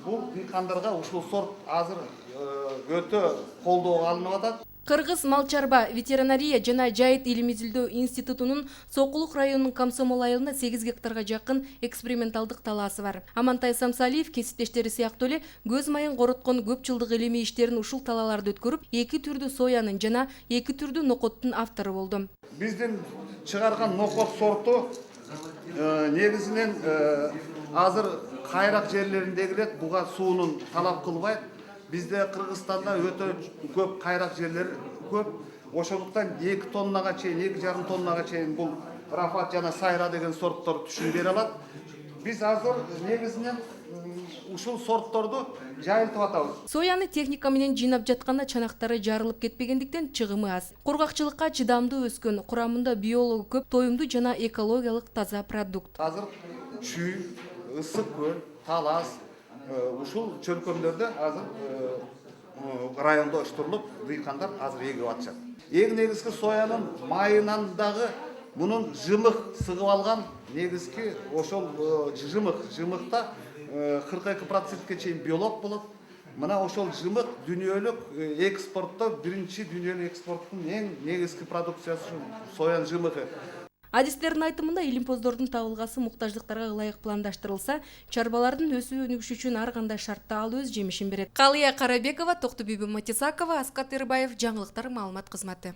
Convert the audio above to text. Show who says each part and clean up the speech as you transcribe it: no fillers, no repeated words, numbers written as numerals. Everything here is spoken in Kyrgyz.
Speaker 1: бул дыйкандарга ушул сорт азыр өтө колдоого алынып атат.
Speaker 2: Кыргыз мал чарба ветеринария жана жайыт илим изилдөө институтунун Сокулук районунун Комсомол айылында 8 гектарга жакын эксперименталдык талаасы бар. Амантай Самсалиев кесиптештери сыяктуу эле көз майын короткон көп жылдык илимий иштерин ушул талааларда өткөрүп, 2 түрдүү соянын жана 2 түрдүү нокоттун автору болду.
Speaker 1: Биздин чыгарган нокот сорту негизинен азыр кайрак жерлериндегилер буга суунун талап кылбайт. Bizde Kırgızistan'da öte köp kayrak yerleri köp. Oşoluktan 2 tonnага чейин, 2,5 tonnага чейин бул Рафат жана Сайра деген сорттор түшүн бере алат. Биз азыр негизинен ушул сортторду жайылтып атабыз.
Speaker 2: Сояны техника менен жыйнап жатканда чанактары жарылып кетпегендиктен чыгымы аз. Кургакчылыкка чыдамдуу өскөн, курамында биологу көп, тоюмдуу жана экологиялык таза продукт.
Speaker 1: Азыр Чүй, Ысык көл, Талас ушул чөлкөмдөрдө азыр райондо оштурулуп дыйкандар азыр эгип атышат. Эң негизги соянын майынан дагы мунун жымык сыгып алган негизги ошол жымыкта 42%ке чейин биолог болот. Мына ошол жымык дүйнөлүк экспортто биринчи дүйнөлүк экспорттун эң негизги продукциясы соян жымыгы.
Speaker 2: Адистердин айтымында илимпоздордун табылгасы муктаждыктарга ылайык пландаштырылса, чарбалардын өсүү өнүгүшү үчүн ар кандай шартта ал өз жемишин берет. Калыя Карабекова, Токтубүбү Матисакова, Аскат Эрбаев, жаңылыктар маалымат кызматы.